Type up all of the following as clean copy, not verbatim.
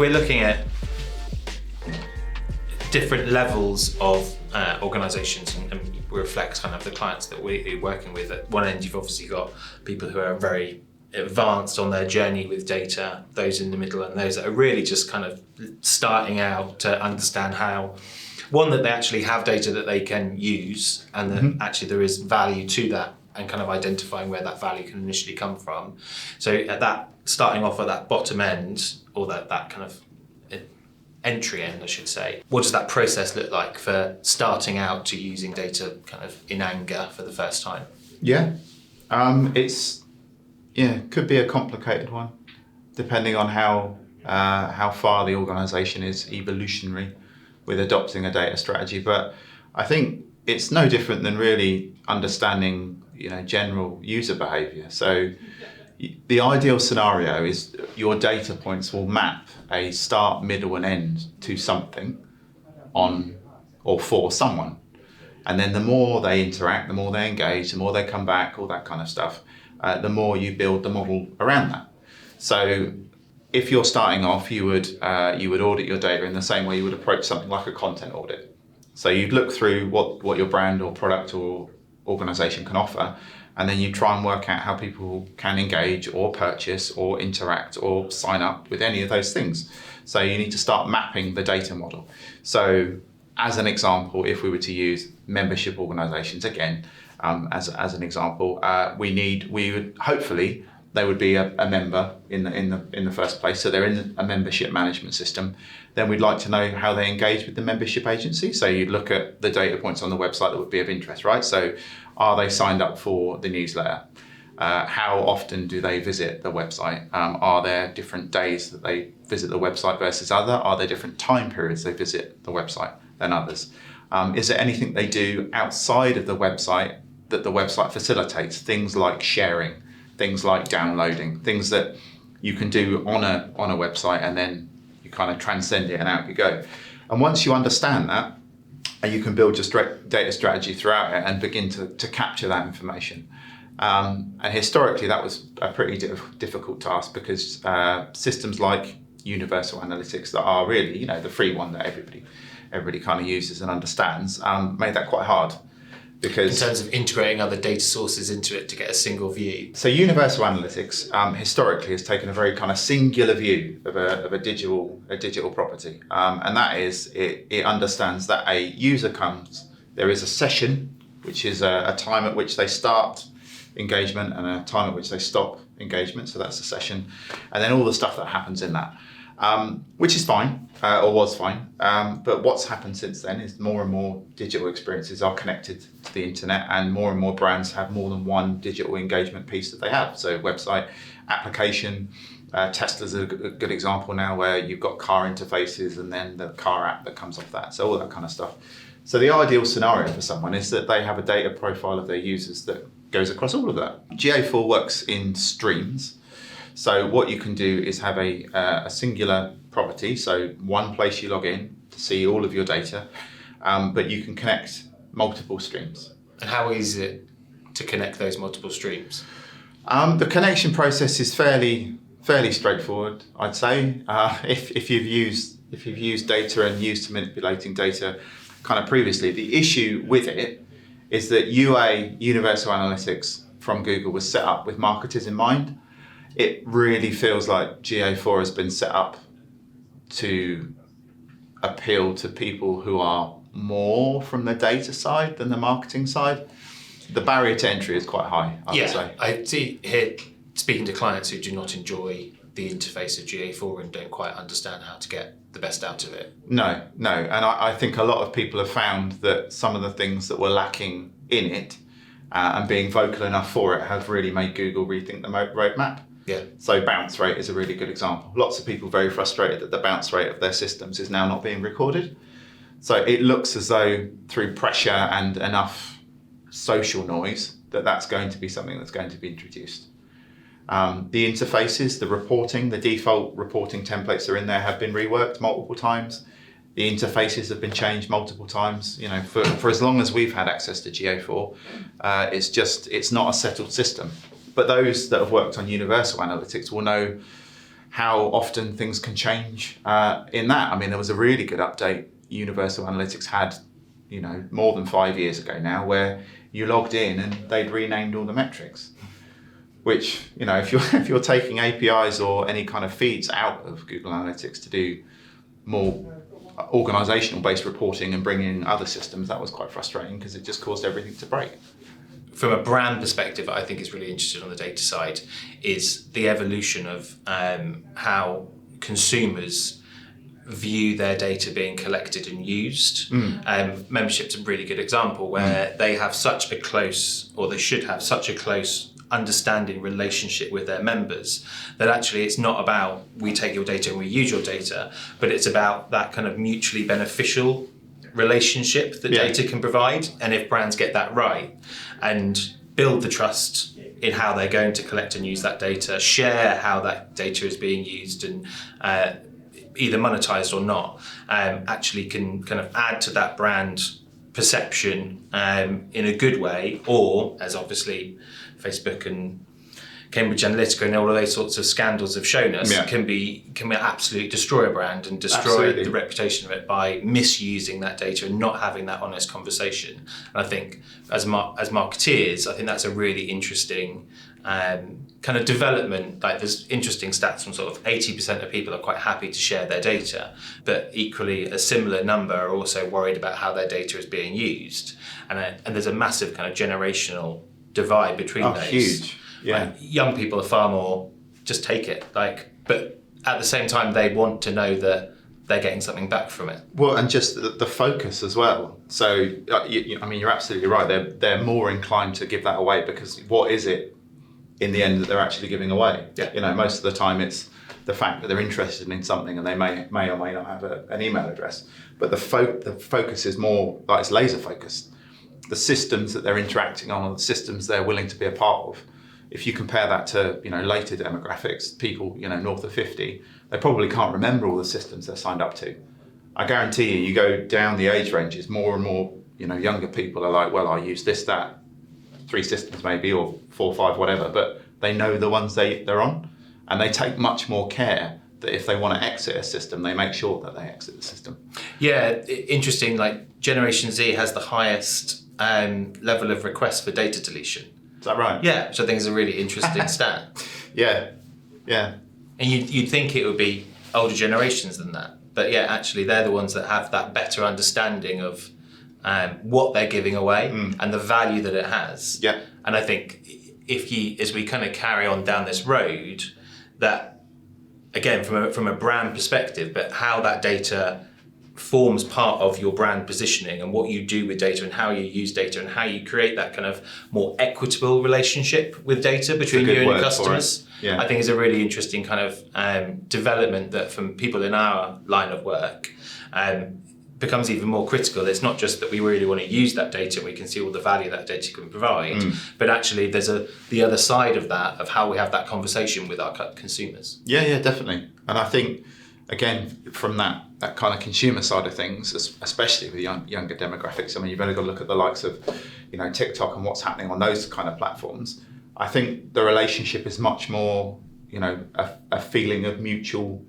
we're looking at different levels of organisations and we reflect kind of the clients that we're working with, at one end you've obviously got people who are very advanced on their journey with data, those in the middle, and those that are really just kind of starting out to understand how, one, that they actually have data that they can use and that actually there is value to that, and kind of identifying where that value can initially come from. So at that, starting off at that bottom end, or that kind of entry end, I should say, what does that process look like for starting out to using data kind of in anger for the first time? Yeah, could be a complicated one, depending on how far the organisation is evolutionary with adopting a data strategy. But I think it's no different than really understanding, general user behaviour. So the ideal scenario is your data points will map a start, middle and end to something on or for someone. And then the more they interact, the more they engage, the more they come back, all that kind of stuff, the more you build the model around that. So if you're starting off, you would audit your data in the same way you would approach something like a content audit. So you'd look through what your brand or product or organisation can offer, and then you try and work out how people can engage or purchase or interact or sign up with any of those things. So you need to start mapping the data model. So as an example, if we were to use membership organisations again, as an example, hopefully they would be a member in the first place. So they're in a membership management system. Then we'd like to know how they engage with the membership agency. So you'd look at the data points on the website that would be of interest, right? So are they signed up for the newsletter? How often do they visit the website? Are there different days that they visit the website versus other? Are there different time periods they visit the website than others? Is there anything they do outside of the website that the website facilitates? Things like sharing, things like downloading, things that you can do on a website and then you kind of transcend it and out you go. And once you understand that, you can build your data strategy throughout it and begin to capture that information. And historically, that was a pretty difficult task because systems like Universal Analytics, that are really, the free one that everybody kind of uses and understands, made that quite hard. Because in terms of integrating other data sources into it to get a single view. So Universal Analytics historically has taken a very kind of singular view of a digital property, and that is it understands that a user comes, there is a session, which is a time at which they start engagement and a time at which they stop engagement. So that's a session, and then all the stuff that happens in that. Which is fine, or was fine, but what's happened since then is more and more digital experiences are connected to the internet, and more brands have more than one digital engagement piece that they have. So website, application, Tesla's a good example now, where you've got car interfaces and then the car app that comes off that, so all that kind of stuff. So the ideal scenario for someone is that they have a data profile of their users that goes across all of that. GA4 works in streams. So what you can do is have a singular property, so one place you log in to see all of your data, but you can connect multiple streams. And how easy is it to connect those multiple streams? The connection process is fairly straightforward, I'd say. If you've used data and used to manipulating data kind of previously, the issue with it is that Universal Analytics from Google was set up with marketers in mind. It really feels like GA4 has been set up to appeal to people who are more from the data side than the marketing side. The barrier to entry is quite high, I would say. I see here, speaking to clients who do not enjoy the interface of GA4 and don't quite understand how to get the best out of it. No. And I think a lot of people have found that some of the things that were lacking in it and being vocal enough for it have really made Google rethink the roadmap. Yeah. So bounce rate is a really good example. Lots of people very frustrated that the bounce rate of their systems is now not being recorded. So it looks as though through pressure and enough social noise that's going to be something that's going to be introduced. The interfaces, the reporting, the default reporting templates that are in there have been reworked multiple times. The interfaces have been changed multiple times. For as long as we've had access to GA4, it's not a settled system. But those that have worked on Universal Analytics will know how often things can change in that. I mean, there was a really good update Universal Analytics had, more than 5 years ago now, where you logged in and they'd renamed all the metrics. Which, if you're taking APIs or any kind of feeds out of Google Analytics to do more organizational based reporting and bring in other systems, that was quite frustrating because it just caused everything to break. From a brand perspective, I think is really interesting on the data side is the evolution of how consumers view their data being collected and used. Membership's a really good example where they have such a close, or they should have such a close understanding relationship with their members that actually it's not about we take your data and we use your data, but it's about that kind of mutually beneficial relationship that data can provide. And if brands get that right and build the trust in how they're going to collect and use that data, share how that data is being used and either monetized or not, actually can kind of add to that brand perception in a good way, or as obviously Facebook and Cambridge Analytica and all of those sorts of scandals have shown us, can absolutely destroy a brand and destroy the reputation of it by misusing that data and not having that honest conversation. And I think as marketeers, I think that's a really interesting kind of development. Like there's interesting stats from sort of 80% of people are quite happy to share their data, but equally a similar number are also worried about how their data is being used. And there's a massive kind of generational divide between those. Huge. Yeah. Like, young people are far more just take it, but at the same time they want to know that they're getting something back from it. Well, and just the focus as well. So you're absolutely right. They're more inclined to give that away because what is it in the end that they're actually giving away? Most of the time it's the fact that they're interested in something and they may or may not have an email address, but the focus is more like it's laser focused. The systems that they're interacting on, or the systems they're willing to be a part of. If you compare that to later demographics, people north of 50, they probably can't remember all the systems they're signed up to. I guarantee you go down the age ranges, more and more younger people are like, well, I use this, that, 3 systems maybe, or 4 or 5, whatever, but they know the ones they're on, and they take much more care that if they want to exit a system, they make sure that they exit the system. Yeah, interesting. Like Generation Z has the highest level of requests for data deletion. Is that right? Yeah, which I think is a really interesting stat. Yeah. And you'd think it would be older generations than that, but yeah, actually they're the ones that have that better understanding of what they're giving away and the value that it has. Yeah. And I think as we kind of carry on down this road, that again from a brand perspective, but how that data forms part of your brand positioning and what you do with data and how you use data and how you create that kind of more equitable relationship with data between you and your customers. I think is a really interesting kind of development that from people in our line of work becomes even more critical. It's not just that we really want to use that data and we can see all the value that data can provide, but actually there's the other side of that, of how we have that conversation with our consumers. Yeah, definitely. And I think, again, from that kind of consumer side of things, especially with younger demographics, I mean, you've only got to look at the likes of, TikTok and what's happening on those kind of platforms. I think the relationship is much more, a feeling of mutual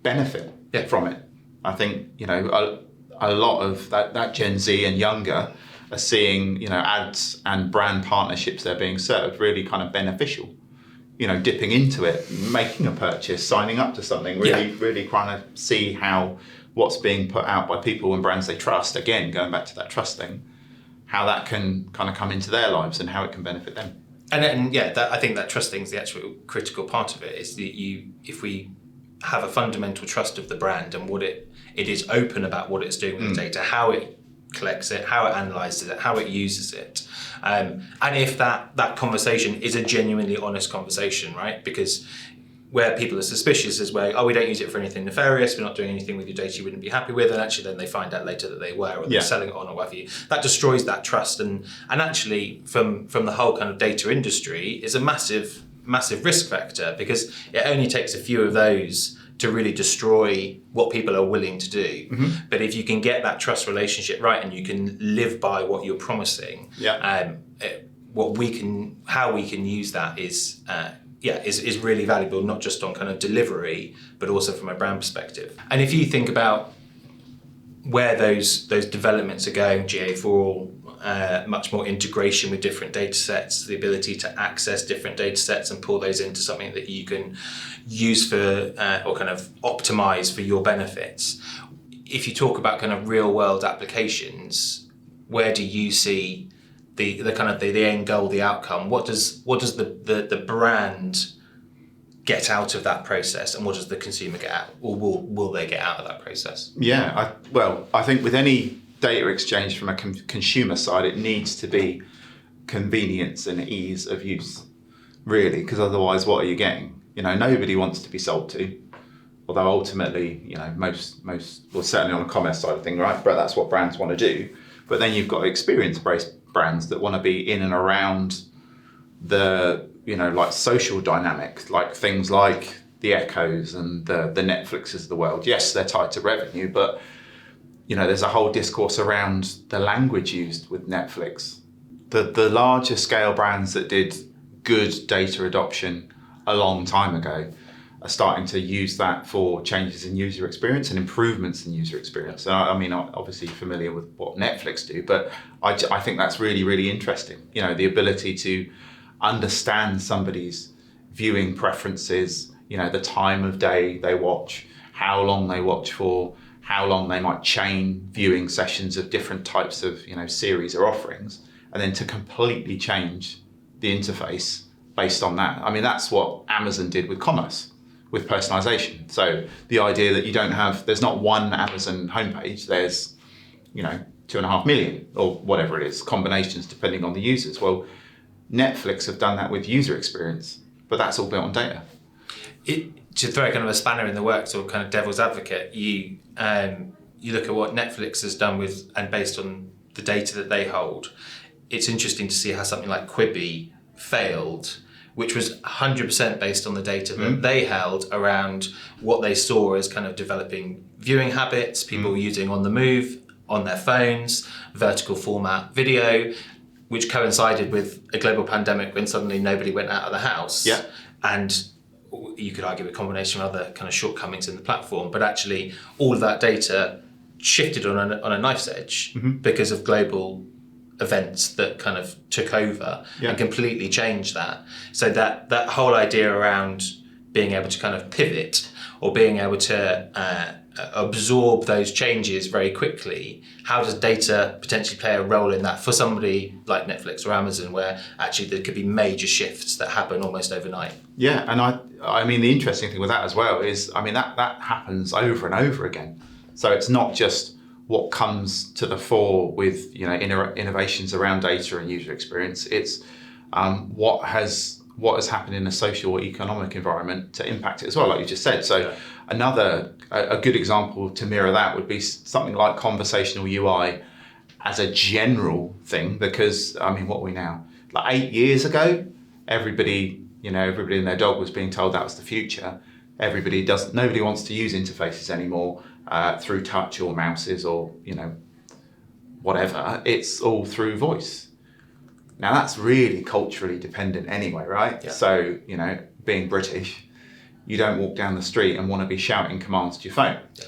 benefit from it. I think, a lot of that Gen Z and younger are seeing, ads and brand partnerships that are being served really kind of beneficial. Dipping into it, making a purchase, signing up to something, really trying to see how what's being put out by people and brands they trust, again, going back to that trust thing, how that can kind of come into their lives and how it can benefit them. And I think that trust thing is the actual critical part of it, is that if we have a fundamental trust of the brand and what it is open about what it's doing with the data, how it collects it, how it analyzes it, how it uses it. And if that conversation is a genuinely honest conversation, right? Because where people are suspicious is where, we don't use it for anything nefarious, we're not doing anything with your data you wouldn't be happy with, and actually then they find out later that they were, or they're selling it on or whatever. That destroys that trust, and actually from the whole kind of data industry is a massive risk factor, because it only takes a few of those to really destroy what people are willing to do. But if you can get that trust relationship right and you can live by what you're promising, how we can use that is is really valuable, not just on kind of delivery, but also from a brand perspective. And if you think about where those developments are going, GA4, much more integration with different data sets, the ability to access different data sets and pull those into something that you can use for or kind of optimize for your benefits. If you talk about kind of real world applications, where do you see the kind of the end goal, the outcome? What does the brand get out of that process, and what does the consumer get out, or will they get out of that process? Yeah, I think with any data exchange from a consumer side, it needs to be convenience and ease of use, really, because otherwise, what are you getting? Nobody wants to be sold to, although ultimately, most, well, certainly on the commerce side of things, right? But that's what brands want to do. But then you've got experience-based brands that want to be in and around the like social dynamic, like things like the Echoes and the Netflixes of the world. Yes, they're tied to revenue, but there's a whole discourse around the language used with Netflix. The larger scale brands that did good data adoption a long time ago are starting to use that for changes in user experience and improvements in user experience. And I'm obviously familiar with what Netflix do, but I think that's really, really interesting. The ability to understand somebody's viewing preferences, the time of day they watch, how long they watch for, how long they might chain viewing sessions of different types of series or offerings, and then to completely change the interface based on that. That's what Amazon did with commerce, with personalization. So the idea that there's not one Amazon homepage, there's 2.5 million or whatever it is, combinations depending on the users. Well, Netflix have done that with user experience, but that's all built on data. To throw kind of a spanner in the works, or kind of devil's advocate, you look at what Netflix has done with, and based on the data that they hold, it's interesting to see how something like Quibi failed, which was 100% based on the data that they held around what they saw as kind of developing viewing habits, people using on the move, on their phones, vertical format video, which coincided with a global pandemic when suddenly nobody went out of the house. Yeah. And you could argue a combination of other kind of shortcomings in the platform, but actually all of that data shifted on a knife's edge because of global events that kind of took over and completely changed that. So that whole idea around being able to kind of pivot or being able to absorb those changes very quickly, how does data potentially play a role in that for somebody like Netflix or Amazon, where actually there could be major shifts that happen almost overnight? Yeah, and I mean the interesting thing with that as well is that happens over and over again. So it's not just what comes to the fore with innovations around data and user experience. It's what has happened in a social or economic environment to impact it as well, like you just said. So a good example to mirror that would be something like conversational UI as a general thing, because what are we now? Like 8 years ago, everybody and their dog was being told that was the future. Nobody wants to use interfaces anymore through touch or mouses or whatever. It's all through voice. Now that's really culturally dependent anyway, right? Yeah. So being British, you don't walk down the street and want to be shouting commands to your phone. Yeah.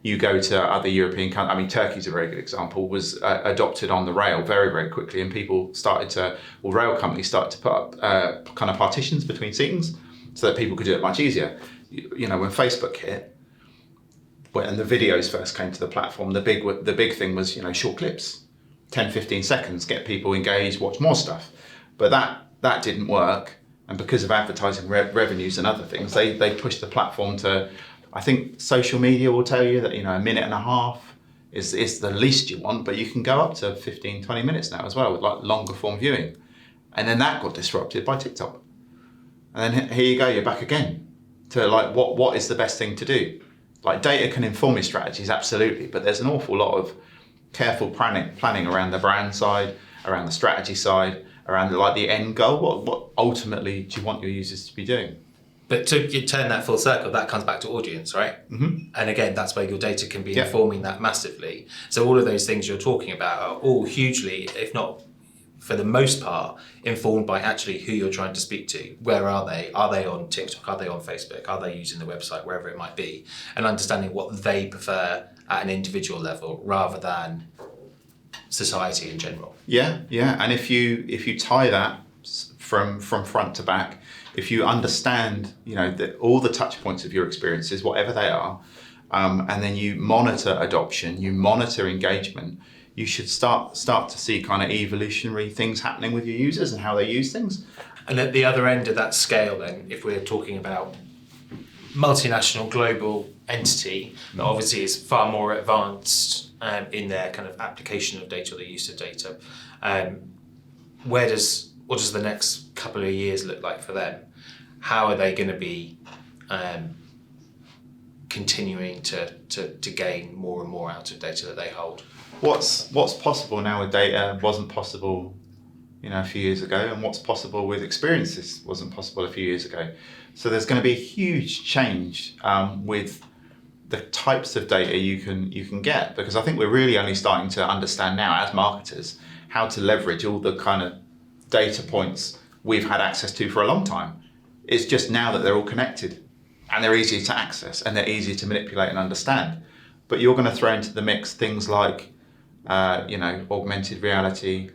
You go to other European countries. Turkey's a very good example, was adopted on the rail very, very quickly, and rail companies started to put up kind of partitions between seatings so that people could do it much easier. When Facebook hit, and the videos first came to the platform, the big thing was, short clips, 10, 15 seconds, get people engaged, watch more stuff. But that didn't work. And because of advertising revenues and other things, they pushed the platform to, I think social media will tell you that, a minute and a half is the least you want, but you can go up to 15, 20 minutes now as well with like longer form viewing. And then that got disrupted by TikTok. And then here you go, you're back again to like, what is the best thing to do? Like data can inform your strategies, absolutely, but there's an awful lot of careful planning around the brand side, around the strategy side, around the end goal. What ultimately do you want your users to be doing? But to turn that full circle, that comes back to audience, right? Mm-hmm. And again, that's where your data can be informing that massively. So all of those things you're talking about are all hugely, if not for the most part, informed by actually who you're trying to speak to. Where are they? Are they on TikTok? Are they on Facebook? Are they using the website? Wherever it might be. And understanding what they prefer at an individual level rather than society in general. Yeah. And if you tie that from front to back, if you understand, all the touch points of your experiences, whatever they are, and then you monitor adoption, you monitor engagement, you should start to see kind of evolutionary things happening with your users and how they use things. And at the other end of that scale then, if we're talking about multinational global entity that obviously is far more advanced in their kind of application of data or the use of data, what does the next couple of years look like for them? How are they going to be continuing to gain more and more out of data that they hold? What's possible now with data wasn't possible, a few years ago, and what's possible with experiences wasn't possible a few years ago. So there's going to be a huge change with the types of data you can get, because I think we're really only starting to understand now as marketers how to leverage all the kind of data points we've had access to for a long time. It's just now that they're all connected and they're easy to access and they're easy to manipulate and understand. But you're going to throw into the mix things like augmented reality,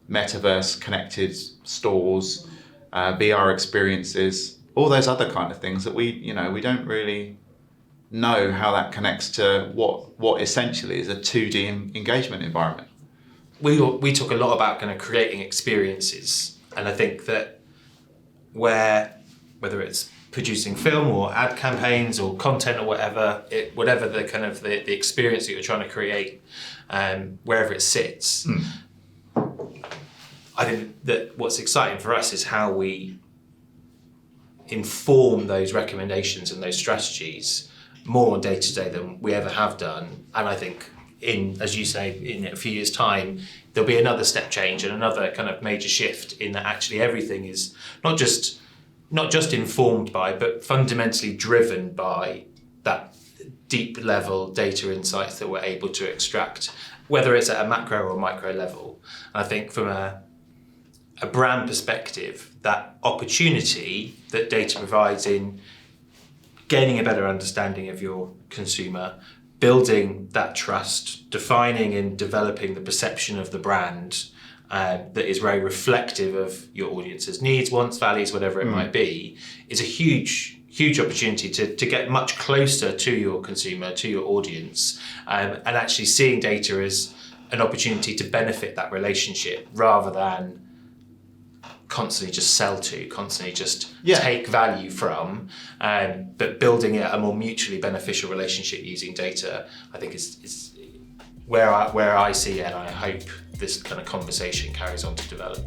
metaverse connected stores, VR experiences, all those other kind of things that we don't really know how that connects to what essentially is a 2D engagement environment. We talk a lot about kind of creating experiences, and I think that whether it's producing film or ad campaigns or content or whatever the kind of the experience that you're trying to create, wherever it sits, I think that what's exciting for us is how we inform those recommendations and those strategies more on day-to-day than we ever have done. And I think as you say, in a few years' time, there'll be another step change and another kind of major shift in that actually everything is not just informed by, but fundamentally driven by that deep level data insights that we're able to extract, whether it's at a macro or micro level. And I think from a brand perspective, that opportunity that data provides in gaining a better understanding of your consumer, building that trust, defining and developing the perception of the brand that is very reflective of your audience's needs, wants, values, whatever it might be, is a huge opportunity to get much closer to your consumer, to your audience, and actually seeing data as an opportunity to benefit that relationship rather than constantly just sell to, constantly just take value from, but building a more mutually beneficial relationship using data, I think is where I see it, and I hope this kind of conversation carries on to develop.